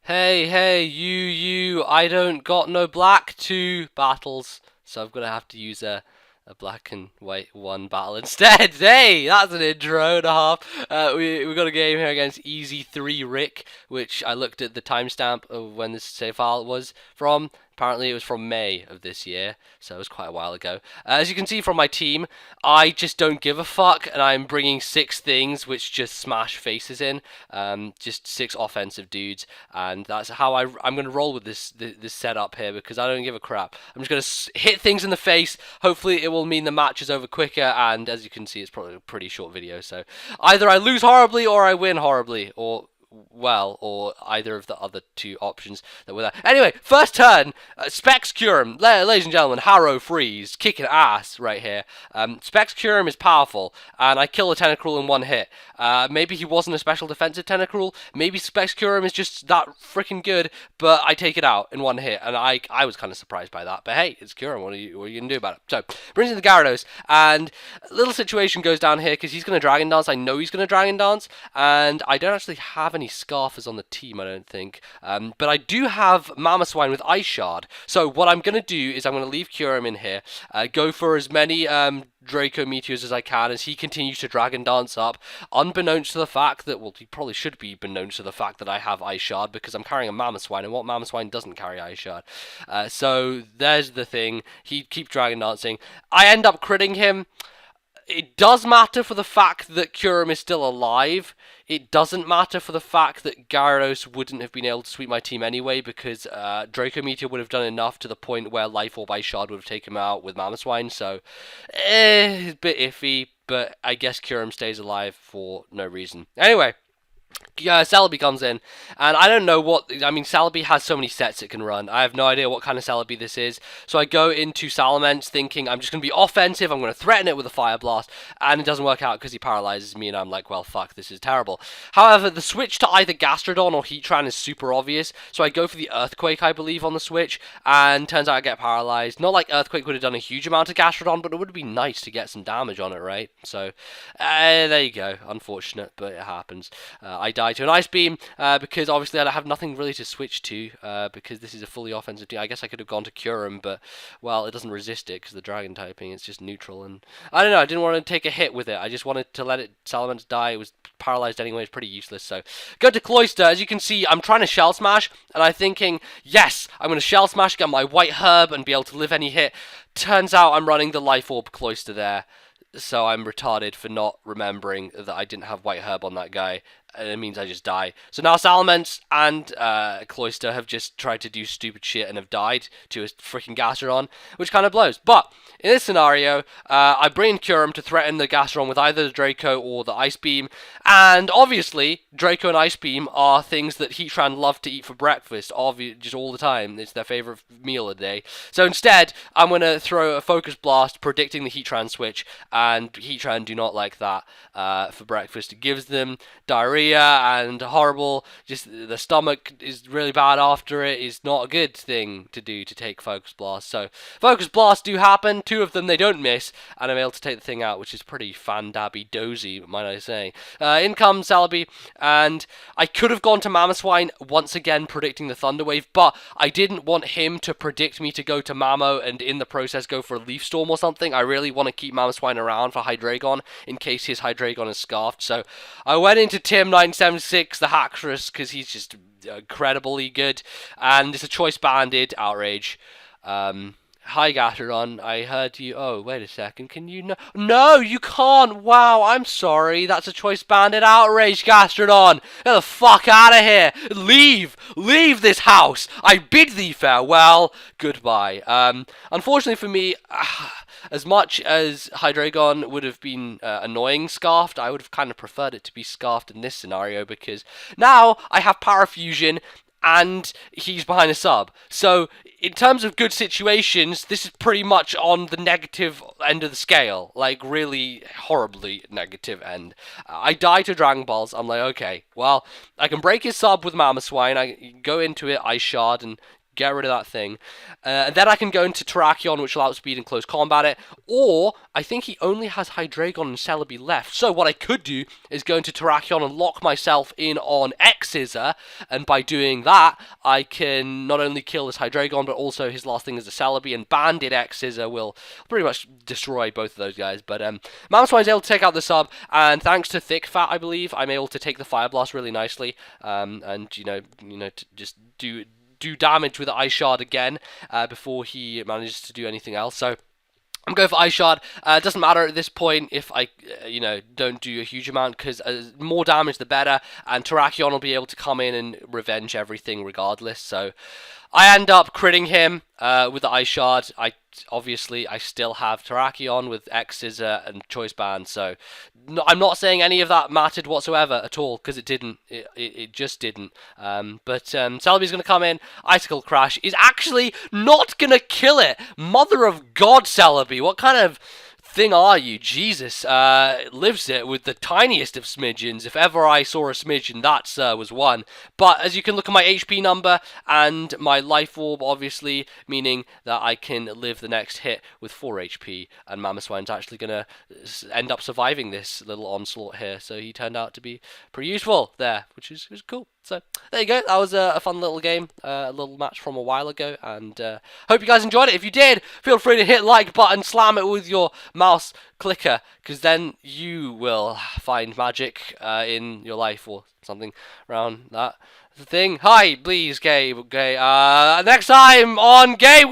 Hey, you, I don't got no black 2 battles, so I'm gonna have to use a black and white 1 battle instead. Hey, that's an intro and a half. We got a game here against Easy 3 Rick, which I looked at the timestamp of when this save file was from. Apparently, it was from May of this year, so it was quite a while ago. As you can see from my team, I just don't give a fuck, and I'm bringing 6 things which just smash faces in. Just 6 offensive dudes, and that's how I'm going to roll with this setup here because I don't give a crap. I'm just going to hit things in the face. Hopefully, it will mean the match is over quicker, and as you can see, it's probably a pretty short video. So either I lose horribly or I win horribly, or either of the other 2 options that were there. Anyway, first turn, Specs Curum, ladies and gentlemen, Harrow Freeze, kicking ass right here. Specs Curum is powerful, and I kill a Tentacruel in 1 hit. Maybe he wasn't a special defensive Tentacruel, maybe Specs Curum is just that freaking good, but I take it out in 1 hit, and I was kind of surprised by that, but hey, it's Curum, what are you going to do about it? So, brings in the Gyarados, and a little situation goes down here, because he's going to Dragon Dance, I know he's going to Dragon Dance, and I don't actually have any Scarfers on the team, I don't think. But I do have Mamoswine with Ice Shard. So what I'm going to do is I'm going to leave Kyurem in here, go for as many Draco Meteors as I can as he continues to Dragon Dance up, unbeknownst to the fact that, well, he probably should be beknownst to the fact that I have Ice Shard because I'm carrying a Mamoswine, and what Mamoswine doesn't carry Ice Shard? So there's the thing. He keeps Dragon Dancing. I end up critting him. It does matter for the fact that Kyurem is still alive. It doesn't matter for the fact that Gyarados wouldn't have been able to sweep my team anyway because Draco Meteor would have done enough to the point where Life Orb Ice Shard would have taken him out with Mamoswine. So, it's a bit iffy, but I guess Kyurem stays alive for no reason. Anyway. Celebi comes in, and I don't know what, I mean, Celebi has so many sets it can run. I have no idea what kind of Celebi this is, so I go into Salamence thinking I'm just going to be offensive, I'm going to threaten it with a Fire Blast, and it doesn't work out because he paralyzes me, and I'm like, well, fuck, this is terrible. However, the switch to either Gastrodon or Heatran is super obvious, so I go for the Earthquake, I believe, on the switch, and turns out I get paralyzed. Not like Earthquake would have done a huge amount of Gastrodon, but it would have been nice to get some damage on it, right? So, there you go. Unfortunate, but it happens. I die to an Ice Beam because obviously I have nothing really to switch to because this is a fully offensive team. I guess I could have gone to Kyurem, but well, it doesn't resist it because the Dragon typing. It's just neutral, and I don't know. I didn't want to take a hit with it. I just wanted to let it Salamence die. It was paralyzed anyway. It's pretty useless. So go to Cloyster. As you can see, I'm trying to Shell Smash, and I'm thinking, yes, I'm going to Shell Smash, get my White Herb, and be able to live any hit. Turns out I'm running the Life Orb Cloyster there. So I'm retarded for not remembering that I didn't have White Herb on that guy, and it means I just die. So now Salamence and Cloyster have just tried to do stupid shit and have died to a freaking Gastrodon, which kind of blows. But in this scenario, I bring in Kyurem to threaten the Gastrodon with either the Draco or the Ice Beam, and obviously Draco and Ice Beam are things that Heatran love to eat for breakfast, just all the time. It's their favorite meal of the day. So instead, I'm going to throw a Focus Blast, predicting the Heatran switch, and Heatran do not like that for breakfast. It gives them diarrhea and horrible, just the stomach is really bad after it. Is not a good thing to do, to take Focus Blast. So Focus Blasts do happen, 2 of them they don't miss, and I'm able to take the thing out, which is pretty fan-dabby dozy, might I say. In comes Celebi, and I could have gone to Mamoswine, once again predicting the Thunder Wave, but I didn't want him to predict me to go to Mamo and in the process go for a Leaf Storm or something. I really want to keep Mamoswine around for Hydreigon in case his Hydreigon is scarfed. So I went into Tim 976, the Haxorus, because he's just incredibly good, and it's a Choice Banded Outrage. Hi Gastrodon, I heard you. Oh, wait a second. Can you No, you can't. Wow, I'm sorry. That's a Choice Banded Outrage, Gastrodon. Get the fuck out of here. Leave this house. I bid thee farewell. Goodbye. Unfortunately for me, as much as Hydreigon would have been annoying scarfed, I would have kind of preferred it to be scarfed in this scenario because now I have Parafusion and he's behind a sub. So in terms of good situations, this is pretty much on the negative end of the scale. Like, really horribly negative end. I die to Dragon Balls. I'm like, okay, well, I can break his sub with Mamoswine. I go into it, Ice Shard, and get rid of that thing. And then I can go into Terrakion, which will outspeed in close combat it. Or, I think he only has Hydreigon and Celebi left. So what I could do is go into Terrakion and lock myself in on X-Scissor. And by doing that, I can not only kill this Hydreigon, but also his last thing is a Celebi. And Banded X-Scissor will pretty much destroy both of those guys. But Mamoswine's able to take out the sub. And thanks to Thick Fat, I believe, I'm able to take the Fire Blast really nicely. And, to just do damage with the Ice Shard again before he manages to do anything else. So I'm going for Ice Shard. It doesn't matter at this point if I, don't do a huge amount, because more damage the better, and Terrakion will be able to come in and revenge everything regardless. So I end up critting him with the Ice Shard. Obviously I still have Terrakion with X-Scissor and Choice Band, so I'm not saying any of that mattered whatsoever at all, because it didn't. It just didn't. But Celebi's going to come in. Icicle Crash is actually not going to kill it. Mother of God, Celebi, what kind of thing are you? Jesus, lives it with the tiniest of smidgens. If ever I saw a smidgen, that was one. But as you can look at my HP number and my life orb, obviously, meaning that I can live the next hit with 4 HP, and Mamoswine's actually going to end up surviving this little onslaught here. So he turned out to be pretty useful there, which is cool. So there you go. That was a fun little game, a little match from a while ago, and hope you guys enjoyed it. If you did, feel free to hit like button, slam it with your mouse clicker, because then you will find magic in your life or something around that thing. Hi, please, Gabe. Okay, next time on Game.